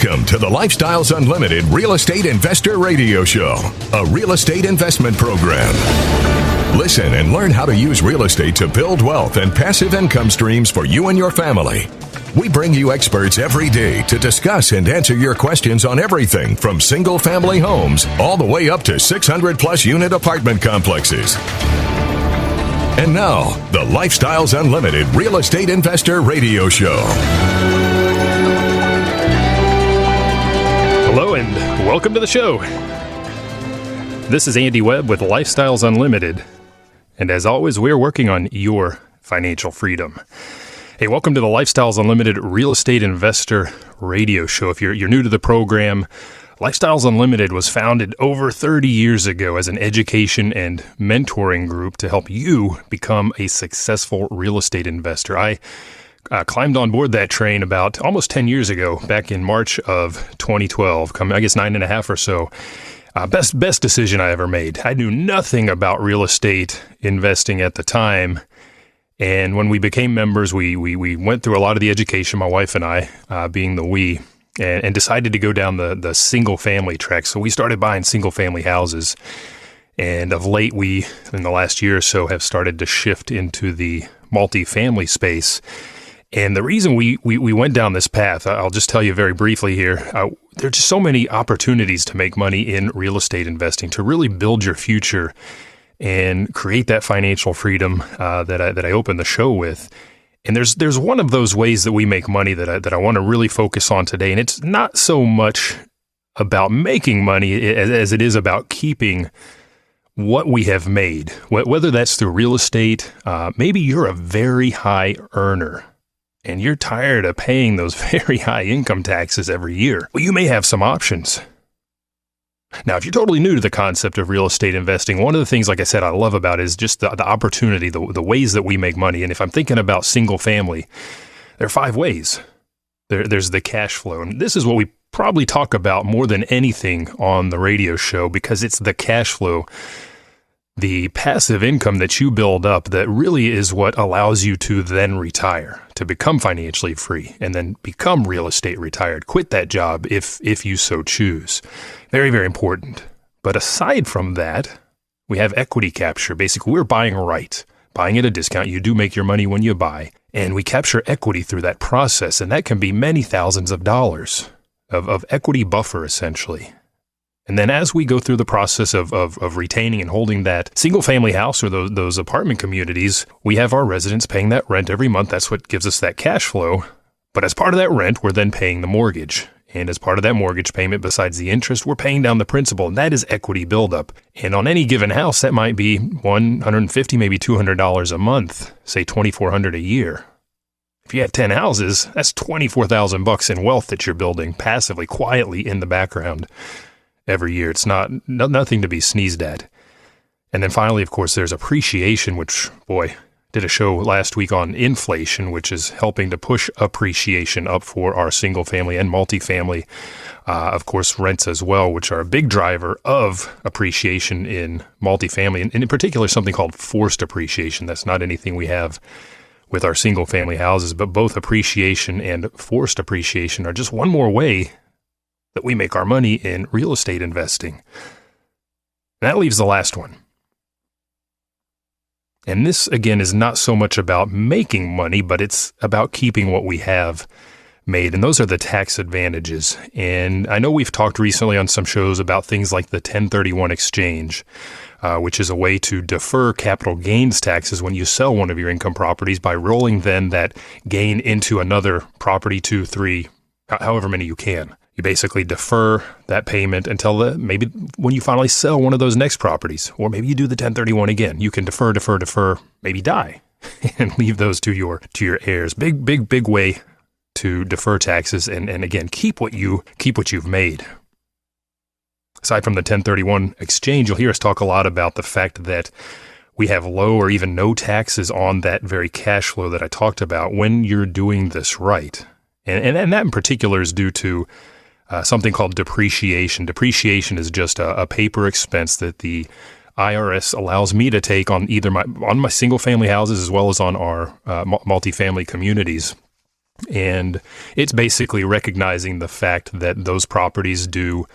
Welcome to the Lifestyles Unlimited Real Estate Investor Radio Show, a real estate investment program. Listen and learn how to use real estate to build wealth and passive income streams for you and your family. We bring you experts every day to discuss and answer your questions on everything from single-family homes all the way up to 600-plus unit apartment complexes. And now, the Lifestyles Unlimited Real Estate Investor Radio Show. Hello and welcome to the show. This is Andy Webb with Lifestyles Unlimited. And as always, we're working on your financial freedom. Hey, welcome to the Lifestyles Unlimited Real Estate Investor Radio Show. If you're new to the program, Lifestyles Unlimited was founded over 30 years ago as an education and mentoring group to help you become a successful real estate investor. I climbed on board that train about almost 10 years ago, back in March of 2012, I guess 9.5 or so. Best decision I ever made. I knew nothing about real estate investing at the time. And when we became members, we went through a lot of the education, my wife and I, being the we, and decided to go down the single family track. So we started buying single family houses. And of late, we, in the last year or so, have started to shift into the multifamily space. And the reason we went down this path, I'll just tell you very briefly here, there are just so many opportunities to make money in real estate investing, to really build your future and create that financial freedom that I opened the show with. And there's one of those ways that we make money that I want to really focus on today. And it's not so much about making money as it is about keeping what we have made, whether that's through real estate. Maybe you're a very high earner and you're tired of paying those very high income taxes every year. Well, you may have some options. Now, if you're totally new to the concept of real estate investing, one of the things, like I said, I love about it is just the opportunity, the ways that we make money. And if I'm thinking about single family, there are 5 ways. There's the cash flow. And this is what we probably talk about more than anything on the radio show, because it's the cash flow, the passive income that you build up, that really is what allows you to then retire, to become financially free, and then become real estate retired. Quit that job if you so choose. Very, very important. But aside from that, we have equity capture. Basically, we're buying right, buying at a discount. You do make your money when you buy, and we capture equity through that process, and that can be many thousands of dollars of equity buffer, essentially. And then as we go through the process of retaining and holding that single-family house or those apartment communities, we have our residents paying that rent every month. That's what gives us that cash flow. But as part of that rent, we're then paying the mortgage. And as part of that mortgage payment, besides the interest, we're paying down the principal. And that is equity buildup. And on any given house, that might be $150, maybe $200 a month, say $2,400 a year. If you had 10 houses, that's $24,000 in wealth that you're building passively, quietly in the background every year. It's nothing to be sneezed at. And then finally, of course, there's appreciation, which, boy, did a show last week on inflation, which is helping to push appreciation up for our single family and multifamily. Of course, rents as well, which are a big driver of appreciation in multifamily, and in particular, something called forced appreciation. That's not anything we have with our single family houses, but both appreciation and forced appreciation are just one more way that we make our money in real estate investing. And that leaves the last one. And this, again, is not so much about making money, but it's about keeping what we have made. And those are the tax advantages. And I know we've talked recently on some shows about things like the 1031 exchange, which is a way to defer capital gains taxes when you sell one of your income properties by rolling then that gain into another property, 2, 3, however many you can. You basically defer that payment until maybe when you finally sell one of those next properties, or maybe you do the 1031 again. You can defer, maybe die, and leave those to your heirs. Big way to defer taxes, and again keep what you've made. Aside from the 1031 exchange, you'll hear us talk a lot about the fact that we have low or even no taxes on that very cash flow that I talked about when you're doing this right, and that in particular is due to something called depreciation. Depreciation is just a paper expense that the IRS allows me to take on either my single family houses as well as on our multifamily communities. And it's basically recognizing the fact that those properties do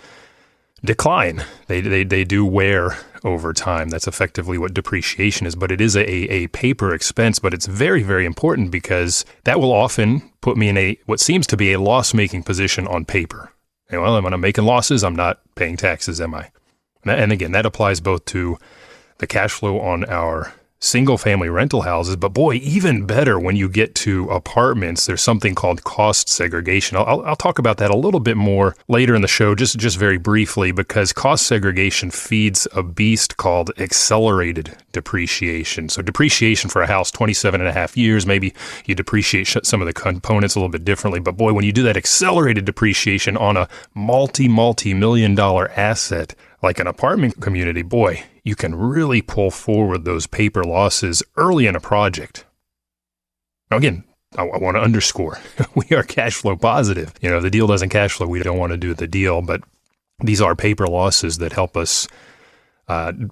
decline. They do wear over time. That's effectively what depreciation is. But it is a paper expense, but it's very, very important because that will often put me in what seems to be a loss-making position on paper. And well, when I'm making losses, I'm not paying taxes, am I? And again, that applies both to the cash flow on our single-family rental houses, but boy, even better when you get to apartments, there's something called cost segregation. I'll talk about that a little bit more later in the show, just very briefly, because cost segregation feeds a beast called accelerated depreciation. So depreciation for a house, 27 and a half years, maybe you depreciate some of the components a little bit differently, but boy, when you do that accelerated depreciation on a multi-million-dollar asset, like an apartment community, boy, you can really pull forward those paper losses early in a project. Now, again, I want to underscore, we are cash flow positive. You know, if the deal doesn't cash flow, we don't want to do the deal, but these are paper losses that help us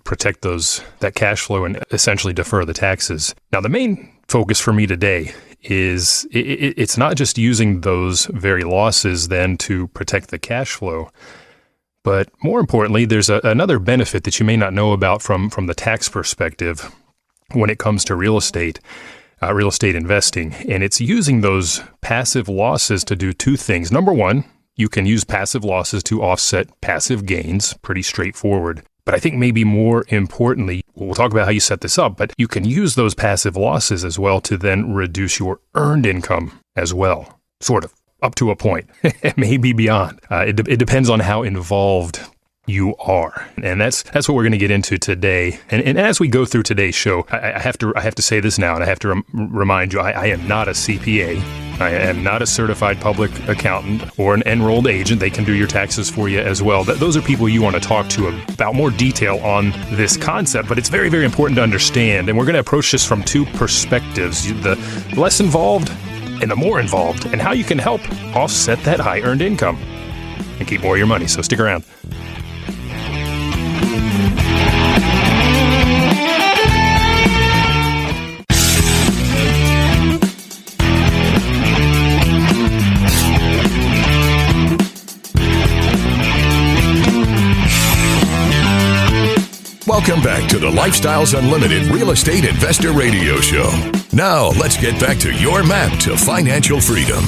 protect that cash flow and essentially defer the taxes. Now, the main focus for me today is it's not just using those very losses then to protect the cash flow, but more importantly, there's another benefit that you may not know about from the tax perspective when it comes to real estate investing. And it's using those passive losses to do two things. Number one, you can use passive losses to offset passive gains, pretty straightforward. But I think maybe more importantly, we'll talk about how you set this up, but you can use those passive losses as well to then reduce your earned income as well, sort of. Up to a point, maybe beyond. It depends on how involved you are, and that's what we're going to get into today. And as we go through today's show, I have to say this now, and I have to remind you, I am not a CPA. I am not a certified public accountant or an enrolled agent. They can do your taxes for you as well. Those are people you want to talk to about more detail on this concept, but it's very, very important to understand. And we're going to approach this from two perspectives: the less involved and the more involved, and how you can help offset that high earned income and keep more of your money. So stick around. Welcome back to the Lifestyles Unlimited Real Estate Investor Radio Show. Now, let's get back to your map to financial freedom.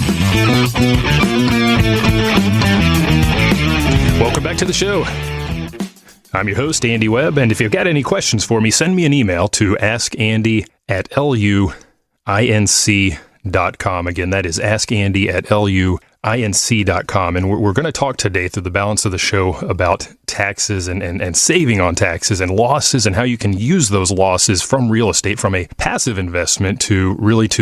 Welcome back to the show. I'm your host, Andy Webb, and if you've got any questions for me, send me an email to askandy@luinc.com. Again, that is askandy@luinc.com. And we're going to talk today through the balance of the show about taxes and saving on taxes and losses, and how you can use those losses from real estate, from a passive investment, to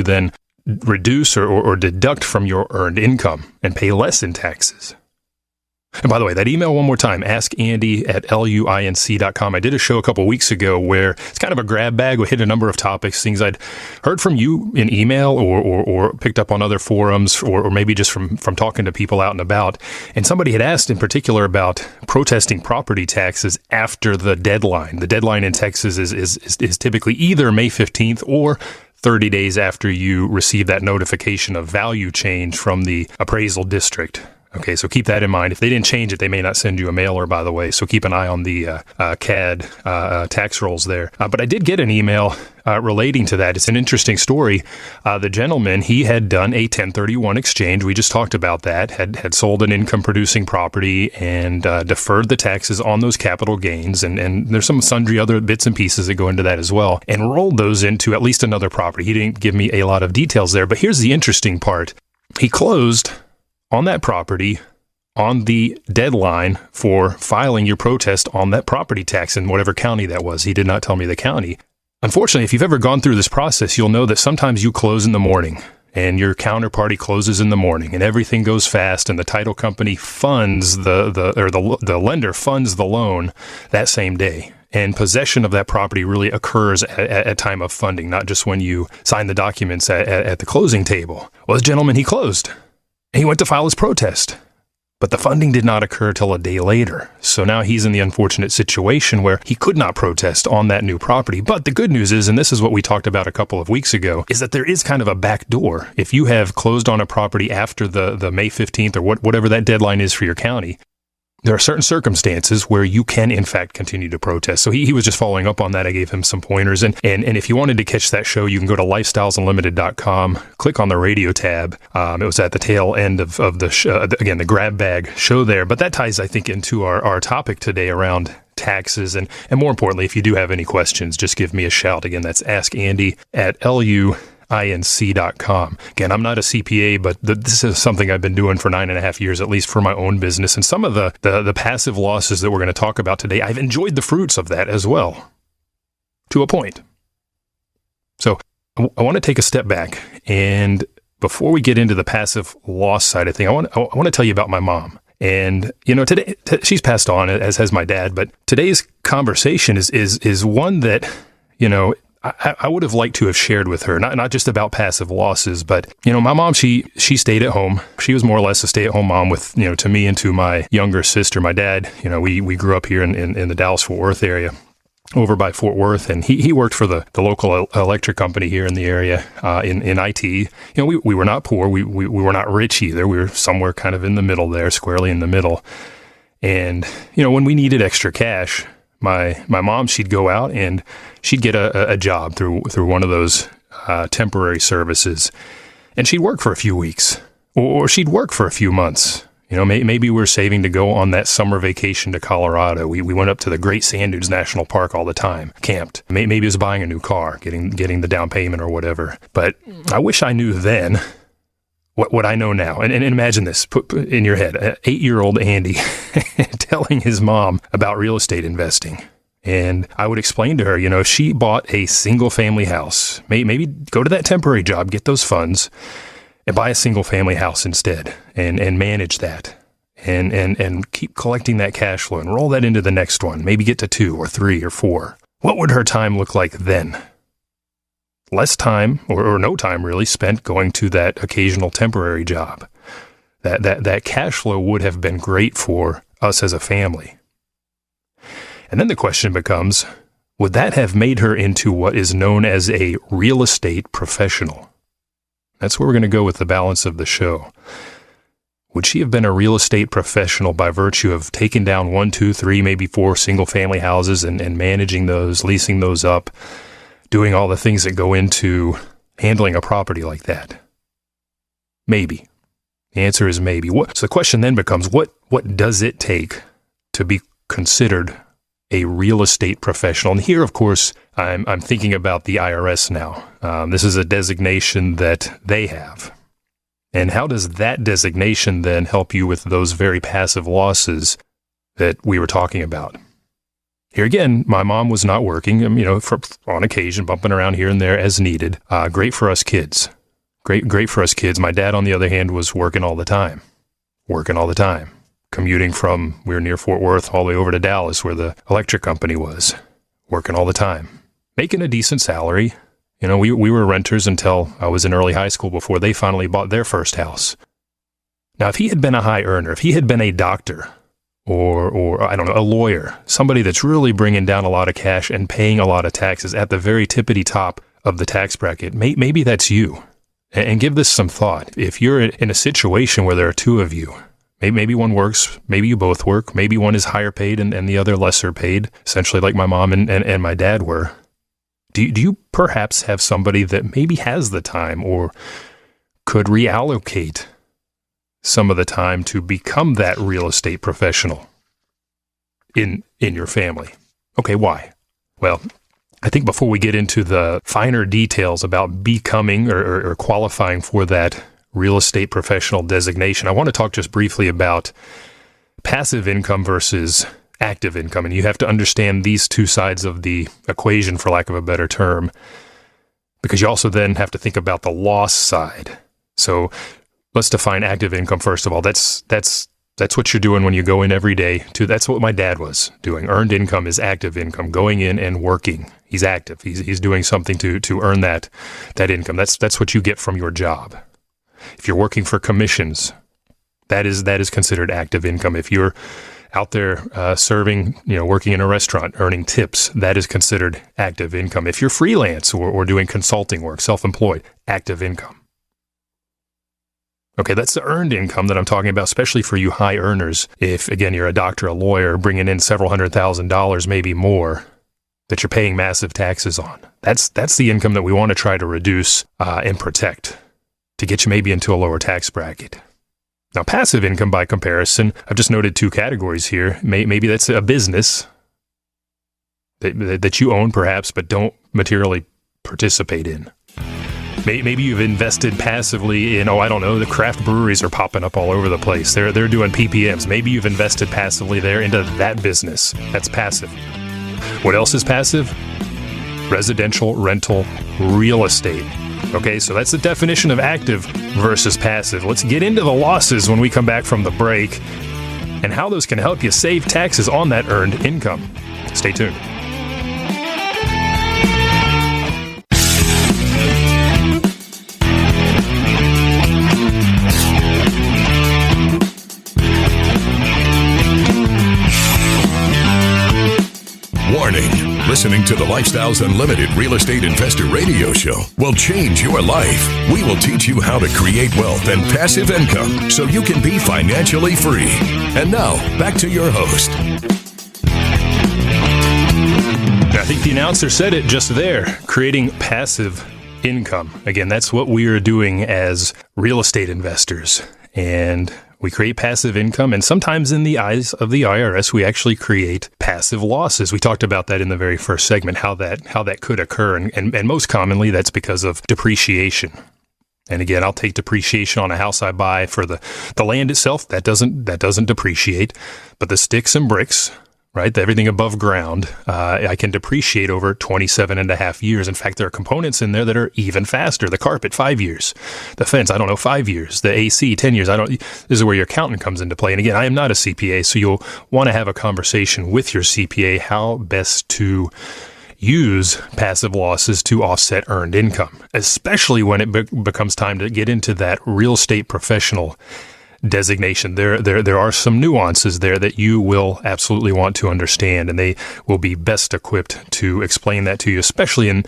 then reduce or deduct from your earned income and pay less in taxes. And by the way, that email one more time, askandy@luinc.com. I did a show a couple weeks ago where it's kind of a grab bag. We hit a number of topics, things I'd heard from you in email or picked up on other forums, or maybe just from talking to people out and about. And somebody had asked in particular about protesting property taxes after the deadline. The deadline in Texas is typically either May 15th or 30 days after you receive that notification of value change from the appraisal district. Okay, so keep that in mind. If they didn't change it, they may not send you a mailer, by the way. So keep an eye on the CAD tax rolls there. But I did get an email relating to that. It's an interesting story. The gentleman, he had done a 1031 exchange. We just talked about that. Had sold an income-producing property and deferred the taxes on those capital gains. And there's some sundry other bits and pieces that go into that as well. And rolled those into at least another property. He didn't give me a lot of details there. But here's the interesting part. He closed on that property on the deadline for filing your protest on that property tax in whatever county that was. He did not tell me the county. Unfortunately, if you've ever gone through this process, you'll know that sometimes you close in the morning and your counterparty closes in the morning and everything goes fast and the title company funds the lender funds the loan that same day. And possession of that property really occurs at time of funding, not just when you sign the documents at the closing table. Well, this gentleman, he closed. He went to file his protest. But the funding did not occur till a day later. So now he's in the unfortunate situation where he could not protest on that new property. But the good news is, and this is what we talked about a couple of weeks ago, is that there is kind of a back door. If you have closed on a property after the May 15th or whatever that deadline is for your county, there are certain circumstances where you can, in fact, continue to protest. So he was just following up on that. I gave him some pointers. And if you wanted to catch that show, you can go to lifestylesunlimited.com, click on the radio tab. It was at the tail end of the show, again, the grab bag show there. But that ties, I think, into our topic today around taxes. And more importantly, if you do have any questions, just give me a shout. Again, that's askandy@LUinc.com. Again, I'm not a CPA, but this is something I've been doing for 9.5 years, at least for my own business. And some of the passive losses that we're going to talk about today, I've enjoyed the fruits of that as well, to a point. So I want to take a step back. And before we get into the passive loss side of things, I want to tell you about my mom. And, today, she's passed on, as has my dad, but today's conversation is one that, I would have liked to have shared with her, not just about passive losses, but, my mom, she stayed at home. She was more or less a stay-at-home mom with, to me and to my younger sister. My dad, we grew up here in the Dallas-Fort Worth area, over by Fort Worth, and he worked for the local electric company here in the area, in IT. We were not poor. We were not rich either. We were somewhere kind of in the middle there, squarely in the middle. And, when we needed extra cash, my mom, she'd go out and she'd get a job through one of those temporary services, and she'd work for a few weeks, or she'd work for a few months. Maybe we were saving to go on that summer vacation to Colorado. We went up to the Great Sand Dunes National Park all the time, camped. Maybe it was buying a new car, getting the down payment or whatever. But I wish I knew then what I know now. And imagine this, put in your head, 8-year-old Andy telling his mom about real estate investing. And I would explain to her, if she bought a single family house, maybe go to that temporary job, get those funds, and buy a single family house instead and manage that and keep collecting that cash flow and roll that into the next one, maybe get to 2 or 3 or 4. What would her time look like then? Less time or no time really spent going to that occasional temporary job. That cash flow would have been great for us as a family. And then the question becomes, would that have made her into what is known as a real estate professional? That's where we're going to go with the balance of the show. Would she have been a real estate professional by virtue of taking down 1, 2, 3, maybe 4 single family houses and managing those, leasing those up, doing all the things that go into handling a property like that? Maybe. The answer is maybe. So the question then becomes, what does it take to be considered a real estate professional? And here, of course, I'm thinking about the IRS now. This is a designation that they have. And how does that designation then help you with those very passive losses that we were talking about? Here again, my mom was not working, on occasion, bumping around here and there as needed. Great for us kids. Great for us kids. My dad, on the other hand, was working all the time. Commuting from, we were near Fort Worth, all the way over to Dallas, where the electric company was. Working all the time. Making a decent salary. We were renters until I was in early high school before they finally bought their first house. Now, if he had been a high earner, if he had been a doctor, or I don't know, a lawyer, somebody that's really bringing down a lot of cash and paying a lot of taxes at the very tippity top of the tax bracket, maybe that's you. And give this some thought. If you're in a situation where there are 2 of you, maybe one works, maybe you both work, maybe one is higher paid and the other lesser paid, essentially like my mom and my dad were. Do you perhaps have somebody that maybe has the time or could reallocate some of the time to become that real estate professional in your family? Okay, why? Well, I think before we get into the finer details about becoming or qualifying for that real estate professional designation, I want to talk just briefly about passive income versus active income. And you have to understand these 2 sides of the equation, for lack of a better term, because you also then have to think about the loss side. So let's define active income first of all. That's what you're doing when you go in every day. That's what my dad was doing. Earned income is active income, going in and working. He's active. He's doing something to earn that income. That's what you get from your job. If you're working for commissions, That is considered active income. If you're out there serving, working in a restaurant, earning tips, that is considered active income. If you're freelance or doing consulting work, self-employed, active income. Okay, that's the earned income that I'm talking about, especially for you high earners. If, again, you're a doctor, a lawyer, bringing in several $100,000, maybe more, that you're paying massive taxes on. That's the income that we want to try to reduce and protect to get you maybe into a lower tax bracket. Now, passive income, by comparison, I've just noted two categories here. Maybe that's a business that you own, perhaps, but don't materially participate in. Maybe you've invested passively in, the craft breweries are popping up all over the place. They're doing PPMs. Maybe you've invested passively there into that business. That's passive. What else is passive? Residential rental real estate. Okay, so that's the definition of active versus passive. Let's get into the losses when we come back from the break and how those can help you save taxes on that earned income. Stay tuned. Warning, listening to the Lifestyles Unlimited Real Estate Investor Radio Show will change your life. We will teach you how to create wealth and passive income so you can be financially free. And now, back to your host. I think the announcer said it just there, creating passive income. Again, that's what we are doing as real estate investors. And we create passive income, and sometimes in the eyes of the IRS, we actually create passive losses. We talked about that in the very first segment, how that could occur, and most commonly that's because of depreciation. And again, I'll take depreciation on a house I buy for the land itself. That doesn't depreciate, but the sticks and bricks, right? Everything above ground, I can depreciate over 27 and a half years. In fact, there are components in there that are even faster. The carpet, 5 years. The fence, 5 years. The AC, 10 years. This is where your accountant comes into play. And again, I am not a CPA, so you'll want to have a conversation with your CPA how best to use passive losses to offset earned income, especially when it becomes time to get into that real estate professional designation. There are some nuances there that you will absolutely want to understand, and they will be best equipped to explain that to you, especially in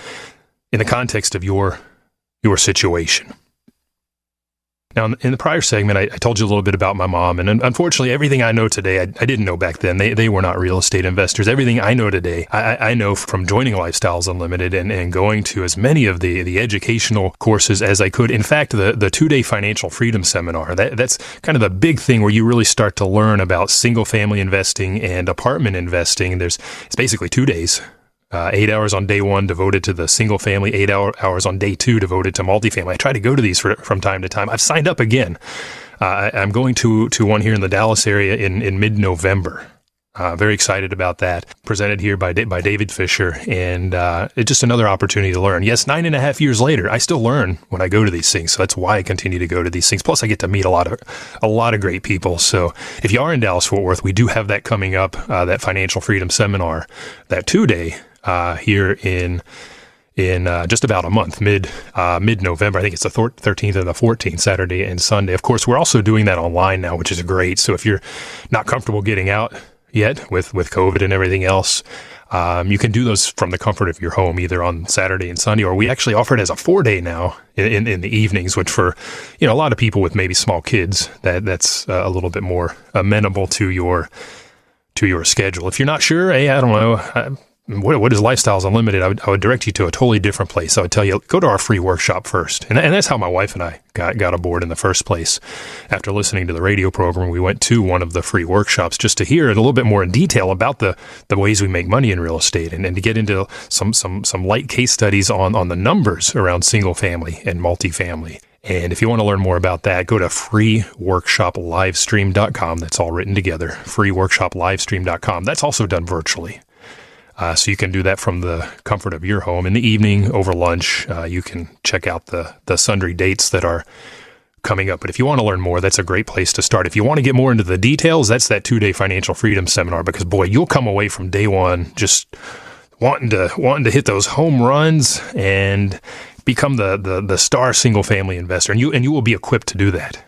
the context of your situation. Now, in the prior segment, I told you a little bit about my mom, and unfortunately, everything I know today, I didn't know back then. They were not real estate investors. Everything I know today, I know from joining Lifestyles Unlimited and going to as many of the educational courses as I could. In fact, the 2-day financial freedom seminar, that's kind of the big thing where you really start to learn about single-family investing and apartment investing. It's basically 2 days. 8 hours on day one devoted to the single family, 8 hours on day two devoted to multifamily. I try to go to these from time to time. I've signed up again. I'm going to one here in the Dallas area in mid-November. Very excited about that. Presented here by David Fisher, and it's just another opportunity to learn. Yes, 9.5 years later, I still learn when I go to these things, so that's why I continue to go to these things. Plus, I get to meet a lot of great people. So, if you are in Dallas-Fort Worth, we do have that coming up, that financial freedom seminar, that 2-day. Here in just about a month, mid-November. I think it's the 13th and the 14th, Saturday and Sunday. Of course, we're also doing that online now, which is great. So if you're not comfortable getting out yet with COVID and everything else, you can do those from the comfort of your home, either on Saturday and Sunday, or we actually offer it as a 4-day now in the evenings, which for a lot of people with maybe small kids, that's a little bit more amenable to your schedule. If you're not sure, hey, I don't know. What is Lifestyles Unlimited? I would direct you to a totally different place. I would tell you, go to our free workshop first. And that's how my wife and I got aboard in the first place. After listening to the radio program, we went to one of the free workshops just to hear it a little bit more in detail about the ways we make money in real estate and to get into some light case studies on the numbers around single family and multifamily. And if you want to learn more about that, go to freeworkshoplivestream.com. That's all written together, freeworkshoplivestream.com. That's also done virtually. So you can do that from the comfort of your home. In the evening, over lunch, you can check out the sundry dates that are coming up. But if you want to learn more, that's a great place to start. If you want to get more into the details, that's that 2-day financial freedom seminar, because boy, you'll come away from day one just wanting to hit those home runs and become the star single family investor. And you will be equipped to do that.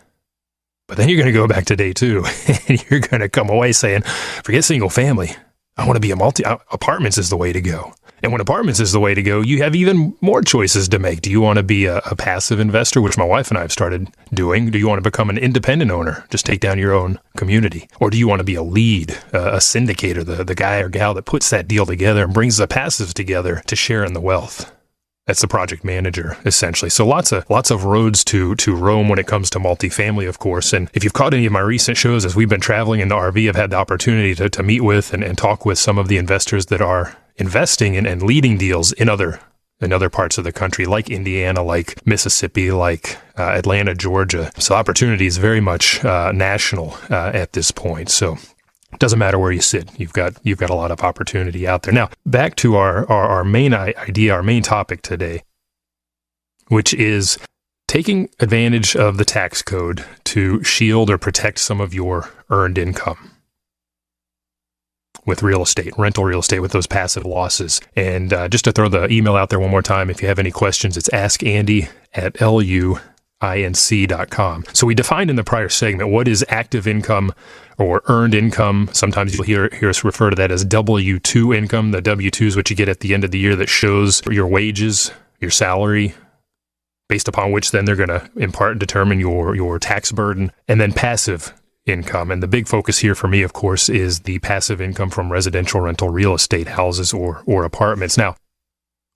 But then you're going to go back to day 2 and you're going to come away saying, forget single family. I want to be apartments is the way to go. And when apartments is the way to go, you have even more choices to make. Do you want to be a passive investor, which my wife and I have started doing? Do you want to become an independent owner, just take down your own community? Or do you want to be a lead, a syndicator, the guy or gal that puts that deal together and brings the passives together to share in the wealth? That's the project manager, essentially. So lots of roads to roam when it comes to multifamily, of course. And if you've caught any of my recent shows, as we've been traveling in the RV, I've had the opportunity to meet with and talk with some of the investors that are investing and leading deals in other parts of the country, like Indiana, like Mississippi, like Atlanta, Georgia. So opportunity is very much national at this point. So it doesn't matter where you sit. You've got a lot of opportunity out there. Now, back to our main idea, our main topic today, which is taking advantage of the tax code to shield or protect some of your earned income with real estate, rental real estate, with those passive losses. And just to throw the email out there one more time, if you have any questions, it's askandy@luinc.com. So we defined in the prior segment what is active income or earned income. Sometimes you'll hear us refer to that as W-2 income. The W-2 is what you get at the end of the year that shows your wages, your salary, based upon which then they're going to in part determine your tax burden. And then passive income. And the big focus here for me, of course, is the passive income from residential rental real estate, houses or apartments. Now,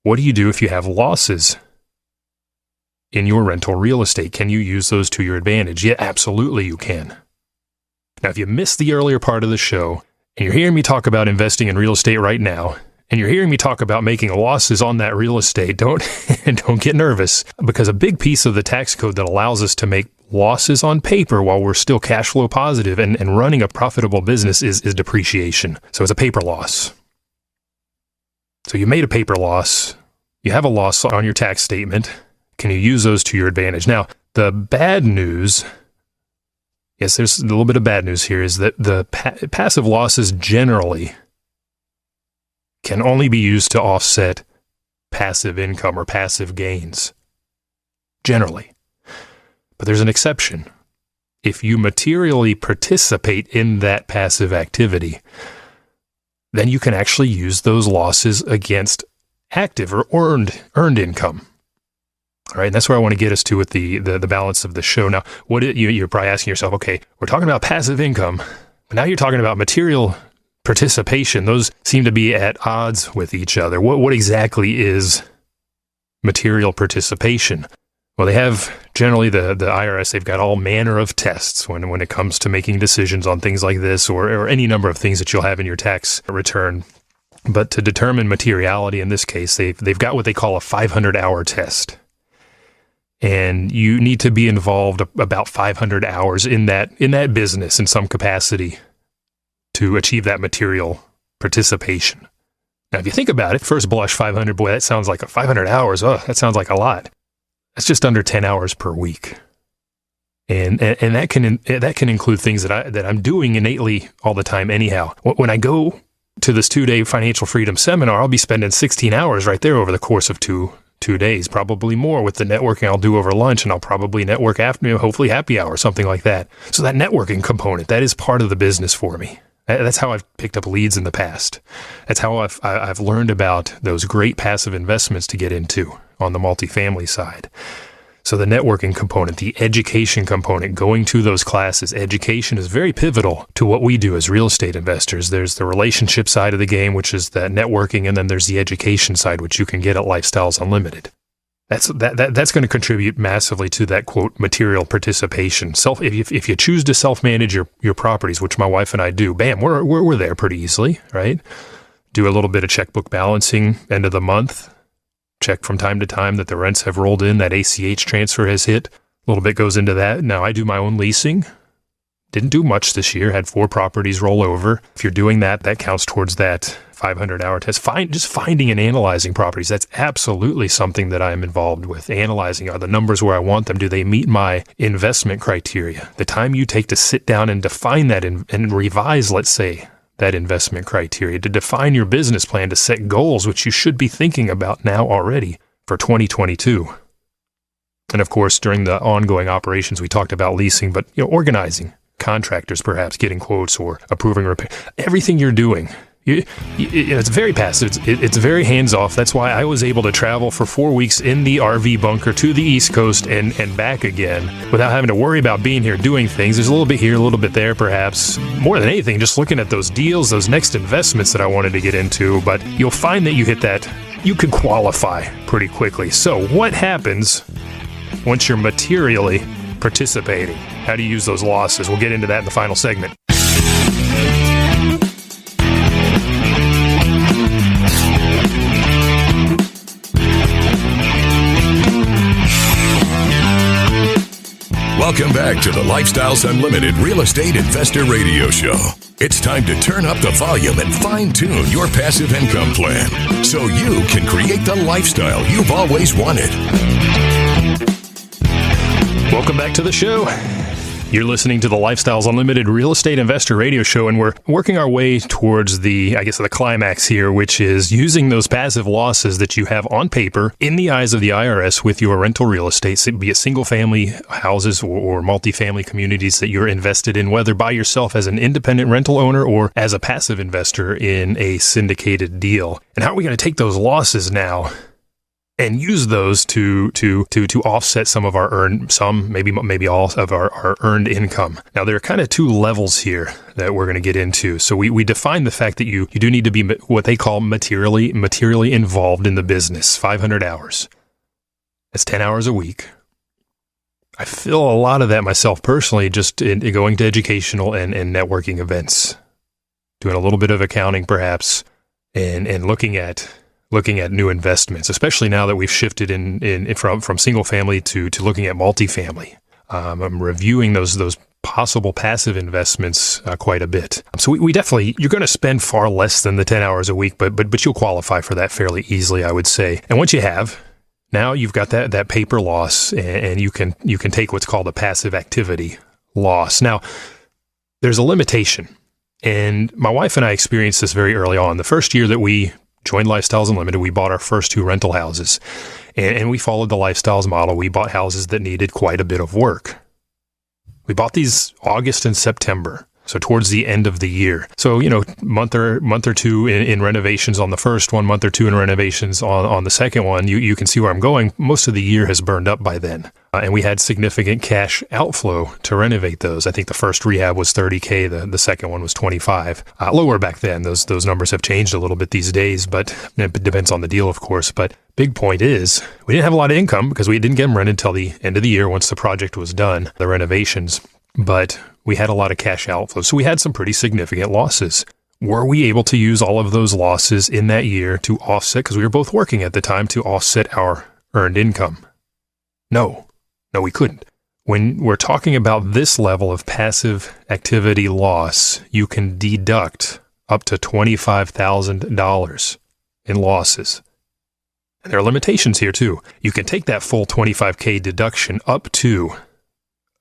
what do you do if you have losses in your rental real estate? Can you use those to your advantage? Yeah, absolutely you can. Now, if you missed the earlier part of the show and you're hearing me talk about investing in real estate right now, and you're hearing me talk about making losses on that real estate, don't get nervous, because a big piece of the tax code that allows us to make losses on paper while we're still cash flow positive and running a profitable business is depreciation. So it's a paper loss. So you made a paper loss. You have a loss on your tax statement. Can you use those to your advantage? Now, the bad news, yes, there's a little bit of bad news here, is that the passive losses generally can only be used to offset passive income or passive gains. Generally. But there's an exception. If you materially participate in that passive activity, then you can actually use those losses against active or earned income. All right, and that's where I want to get us to with the balance of the show. Now, you're probably asking yourself, okay, we're talking about passive income, but now you're talking about material participation. Those seem to be at odds with each other. What exactly is material participation? Well, they have generally the IRS, they've got all manner of tests when it comes to making decisions on things like this or any number of things that you'll have in your tax return. But to determine materiality in this case, they've got what they call a 500-hour test. And you need to be involved about 500 hours in that business in some capacity to achieve that material participation. Now, if you think about it, first blush, 500, boy, that sounds like 500 hours. Oh, that sounds like a lot. That's just under 10 hours per week. And that can include things that I'm doing innately all the time anyhow. When I go to this 2-day financial freedom seminar, I'll be spending 16 hours right there over the course of two days, probably more with the networking I'll do over lunch, and I'll probably network after, hopefully happy hour, something like that. So that networking component, that is part of the business for me. That's how I've picked up leads in the past. That's how I've learned about those great passive investments to get into on the multifamily side. So the networking component, the education component, going to those classes, education is very pivotal to what we do as real estate investors. There's the relationship side of the game, which is the networking, and then there's the education side, which you can get at Lifestyles Unlimited. That's going to contribute massively to that, quote, material participation. If you choose to self-manage your properties, which my wife and I do, bam, we're there pretty easily, right? Do a little bit of checkbook balancing end of the month. Check from time to time that the rents have rolled in, that ACH transfer has hit. A little bit goes into that. Now, I do my own leasing. Didn't do much this year. Had 4 properties roll over. If you're doing that counts towards that 500-hour test. Just finding and analyzing properties. That's absolutely something that I'm involved with. Analyzing, are the numbers where I want them? Do they meet my investment criteria? The time you take to sit down and define that and revise, let's say, that investment criteria, to define your business plan, to set goals, which you should be thinking about now already for 2022. And of course, during the ongoing operations, we talked about leasing, but organizing contractors, perhaps getting quotes or approving repair. Everything you're doing, it's very passive. It's very hands-off. That's why I was able to travel for 4 weeks in the RV bunker to the East Coast and back again without having to worry about being here doing things. There's a little bit here, a little bit there, perhaps. More than anything, just looking at those deals, those next investments that I wanted to get into. But you'll find that you hit that, you could qualify pretty quickly. So what happens once you're materially participating? How do you use those losses? We'll get into that in the final segment. Welcome back to the Lifestyles Unlimited Real Estate Investor Radio Show. It's time to turn up the volume and fine-tune your passive income plan so you can create the lifestyle you've always wanted. Welcome back to the show. You're listening to the Lifestyles Unlimited Real Estate Investor Radio Show, and we're working our way towards the climax here, which is using those passive losses that you have on paper in the eyes of the IRS with your rental real estate, be it single-family houses or multifamily communities that you're invested in, whether by yourself as an independent rental owner or as a passive investor in a syndicated deal. And how are we going to take those losses now and use those to offset some of our maybe all of our earned income? Now, there are kind of two levels here that we're going to get into. So we define the fact that you do need to be what they call materially involved in the business, 500 hours. That's 10 hours a week. I feel a lot of that myself personally, just in going to educational and networking events, doing a little bit of accounting perhaps, and looking at new investments, especially now that we've shifted from single family to looking at multifamily. I'm reviewing those possible passive investments quite a bit. So we definitely, you're going to spend far less than the 10 hours a week, but you'll qualify for that fairly easily, I would say. And once you have, now you've got that paper loss, and you can take what's called a passive activity loss. Now, there's a limitation, and my wife and I experienced this very early on. The first year that we joined Lifestyles Unlimited, we bought our first 2 rental houses, and we followed the Lifestyles model. We bought houses that needed quite a bit of work. We bought these August and September, so towards the end of the year. So, month or two in renovations on the first one, month or two in renovations on the second one. You can see where I'm going. Most of the year has burned up by then. And we had significant cash outflow to renovate those. I think the first rehab was $30K. The second one was $25. Lower back then. Those numbers have changed a little bit these days, but it depends on the deal, of course. But big point is, we didn't have a lot of income because we didn't get them rented until the end of the year once the project was done, the renovations. But we had a lot of cash outflow. So we had some pretty significant losses. Were we able to use all of those losses in that year to offset, because we were both working at the time, to offset our earned income? No, we couldn't. When we're talking about this level of passive activity loss, you can deduct up to $25,000 in losses. And there are limitations here too. You can take that full $25K deduction up to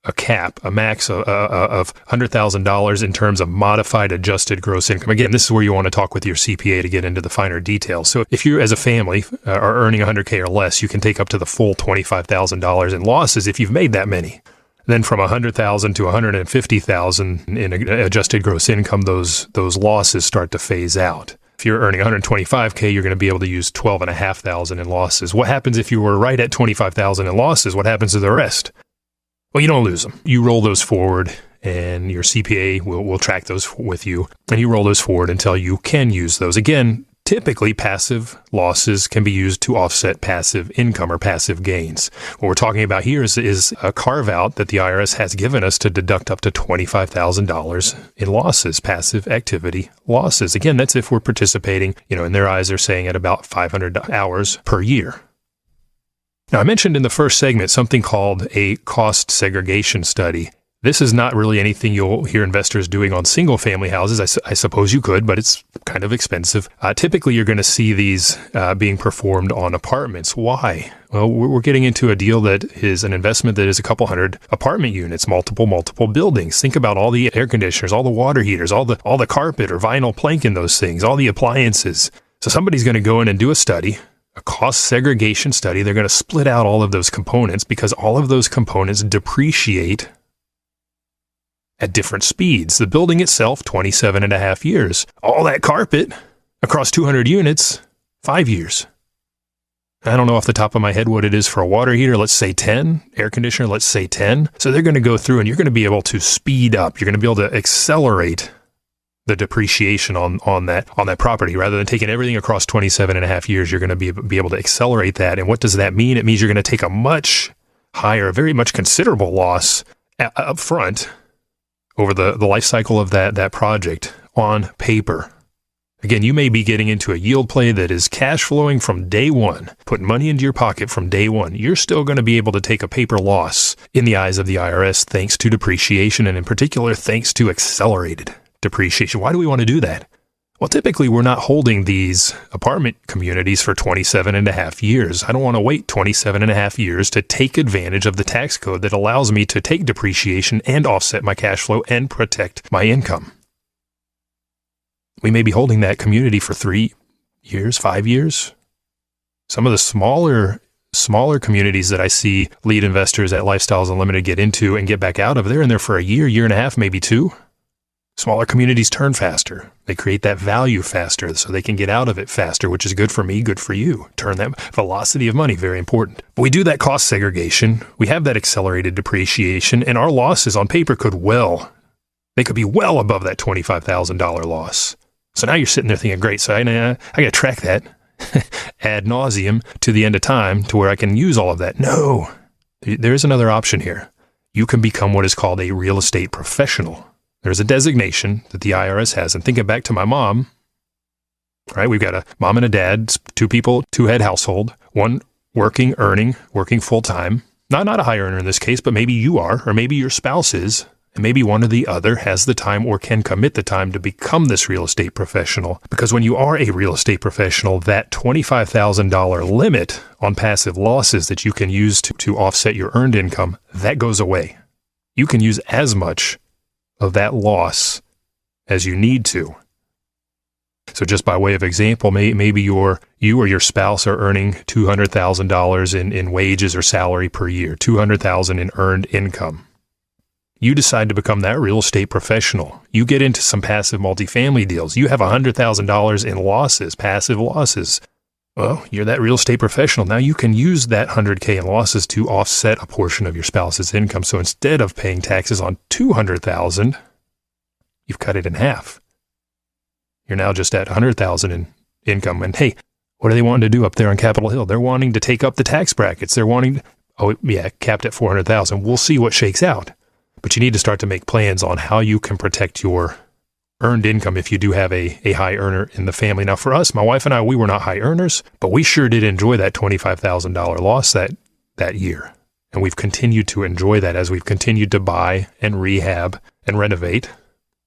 a cap, a max of $100,000 in terms of modified adjusted gross income. Again, this is where you want to talk with your CPA to get into the finer details. So if you as a family are earning $100K or less, you can take up to the full $25,000 in losses if you've made that many. Then from $100,000 to $150,000 in adjusted gross income, those losses start to phase out. If you're earning $125K, you're going to be able to use $12,500 in losses. What happens if you were right at $25,000 in losses? What happens to the rest? Well, you don't lose them. You roll those forward, and your CPA will track those with you, and you roll those forward until you can use those. Again, typically passive losses can be used to offset passive income or passive gains. What we're talking about here is a carve-out that the IRS has given us to deduct up to $25,000 in losses, passive activity losses. Again, that's if we're participating, in their eyes, they're saying at about 500 hours per year. Now, I mentioned in the first segment something called a cost segregation study. This is not really anything you'll hear investors doing on single-family houses. I suppose you could, but it's kind of expensive. Typically, you're going to see these being performed on apartments. Why? Well, we're getting into a deal that is an investment that is a couple hundred apartment units, multiple buildings. Think about all the air conditioners, all the water heaters, all the carpet or vinyl plank in those things, all the appliances. So somebody's going to go in and do a study a cost segregation study. They're going to split out all of those components because all of those components depreciate at different speeds. The building itself, 27 and a half years. All that carpet across 200 units, 5 years. I don't know off the top of my head what it is for a water heater. Let's say 10. Air conditioner, let's say 10. So they're going to go through and you're going to be able to speed up. You're going to be able to accelerate the depreciation on that property. Rather than taking everything across 27 and a half years, you're going to be able to accelerate that. And what does that mean? It means you're going to take a much higher, very much considerable loss up front over the life cycle of that project on paper. Again, you may be getting into a yield play that is cash flowing from day one, putting money into your pocket from day one. You're still going to be able to take a paper loss in the eyes of the IRS thanks to depreciation, and in particular, thanks to accelerated depreciation. Why do we want to do that? Well, typically, we're not holding these apartment communities for 27 and a half years. I don't want to wait 27 and a half years to take advantage of the tax code that allows me to take depreciation and offset my cash flow and protect my income. We may be holding that community for 3 years, 5 years. Some of the smaller communities that I see lead investors at Lifestyles Unlimited get into and get back out of, they're in there for a year and a half, maybe 2. Smaller communities turn faster. They create that value faster so they can get out of it faster, which is good for me, good for you. Turn that velocity of money, very important. But we do that cost segregation. We have that accelerated depreciation, and our losses on paper could be well above that $25,000 loss. So now you're sitting there thinking, great, so I got to track that ad nauseum to the end of time to where I can use all of that. No, there is another option here. You can become what is called a real estate professional. There's a designation that the IRS has. And thinking back to my mom, right? We've got a mom and a dad, 2 people, 2-head household, one working full time. Not a high earner in this case, but maybe you are, or maybe your spouse is. And maybe one or the other has the time or can commit the time to become this real estate professional. Because when you are a real estate professional, that $25,000 limit on passive losses that you can use to offset your earned income, that goes away. You can use as much of that loss as you need to. So just by way of example, maybe you or your spouse are earning $200,000 in wages or salary per year, $200,000 in earned income. You decide to become that real estate professional. You get into some passive multifamily deals. You have $100,000 in losses, passive losses. Well, you're that real estate professional. Now you can use that $100K in losses to offset a portion of your spouse's income. So instead of paying taxes on $200,000, you've cut it in half. You're now just at $100,000 in income. And hey, what are they wanting to do up there on Capitol Hill? They're wanting to take up the tax brackets. They're wanting, capped at $400,000. We'll see what shakes out. But you need to start to make plans on how you can protect your earned income if you do have a high earner in the family. Now, for us, my wife and I, we were not high earners, but we sure did enjoy that $25,000 loss that year. And we've continued to enjoy that as we've continued to buy and rehab and renovate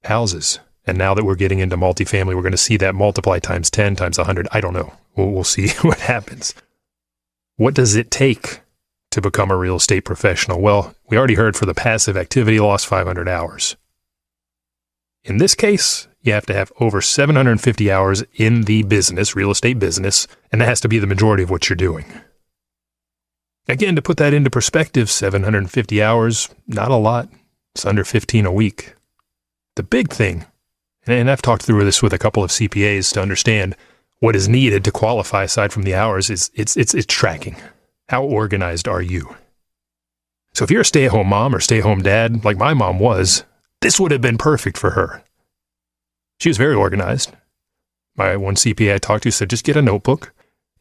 houses. And now that we're getting into multifamily, we're going to see that multiply times 10, times 100. I don't know. We'll see what happens. What does it take to become a real estate professional? Well, we already heard for the passive activity loss, 500 hours. In this case, you have to have over 750 hours in the business, real estate business, and that has to be the majority of what you're doing. Again, to put that into perspective, 750 hours, not a lot. It's under 15 a week. The big thing, and I've talked through this with a couple of CPAs to understand what is needed to qualify aside from the hours, is it's tracking. How organized are you? So if you're a stay-at-home mom or stay-at-home dad, like my mom was, this would have been perfect for her. She was very organized. My one CPA I talked to said, just get a notebook,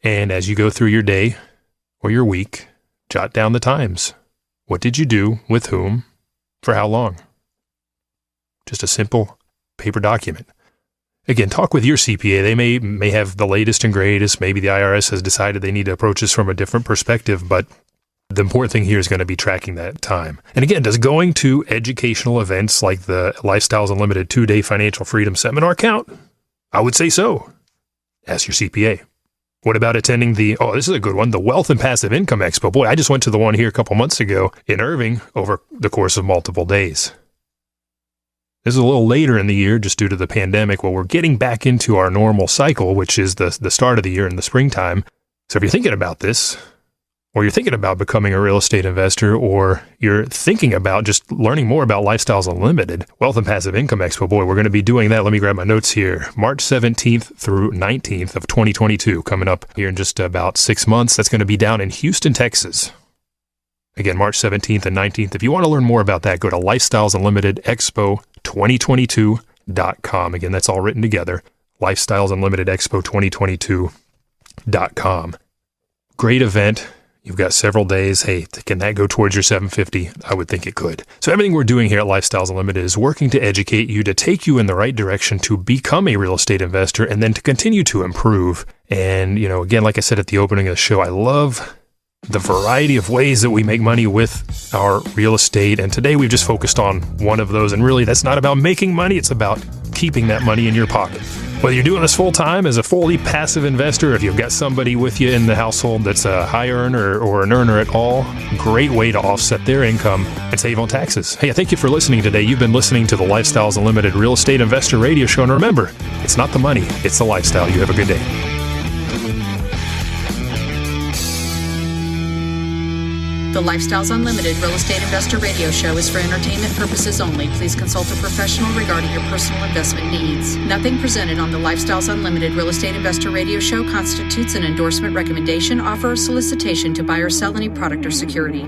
and as you go through your day or your week, jot down the times. What did you do, with whom, for how long? Just a simple paper document. Again, talk with your CPA. They may have the latest and greatest. Maybe the IRS has decided they need to approach this from a different perspective, but the important thing here is going to be tracking that time. And again, does going to educational events like the Lifestyles Unlimited 2-day financial freedom seminar count? I would say so. Ask your CPA. What about attending this is a good one, the Wealth and Passive Income Expo? Boy, I just went to the one here a couple months ago in Irving over the course of multiple days. This is a little later in the year just due to the pandemic. Well, we're getting back into our normal cycle, which is the start of the year in the springtime. So if you're thinking about this, or you're thinking about becoming a real estate investor, or you're thinking about just learning more about Lifestyles Unlimited, Wealth and Passive Income Expo, boy, we're going to be doing that. Let me grab my notes here. March 17th through 19th of 2022, coming up here in just about 6 months. That's going to be down in Houston, Texas. Again, March 17th and 19th. If you want to learn more about that, go to Lifestyles Unlimited Expo 2022.com. Again, that's all written together. Lifestyles Unlimited Expo 2022.com. Great event. You've got several days. Hey, can that go towards your 750? I would think it could. So everything we're doing here at Lifestyles Unlimited is working to educate you, to take you in the right direction, to become a real estate investor, and then to continue to improve. And, again, like I said at the opening of the show, I love the variety of ways that we make money with our real estate. And today we've just focused on one of those. And really, that's not about making money. It's about keeping that money in your pocket. Whether you're doing this full time as a fully passive investor, if you've got somebody with you in the household that's a high earner or an earner at all, great way to offset their income and save on taxes. Hey, thank you for listening today. You've been listening to the Lifestyles Unlimited Real Estate Investor Radio Show. And remember, it's not the money, it's the lifestyle. You have a good day. The Lifestyles Unlimited Real Estate Investor Radio Show is for entertainment purposes only. Please consult a professional regarding your personal investment needs. Nothing presented on the Lifestyles Unlimited Real Estate Investor Radio Show constitutes an endorsement, recommendation, offer, or solicitation to buy or sell any product or security.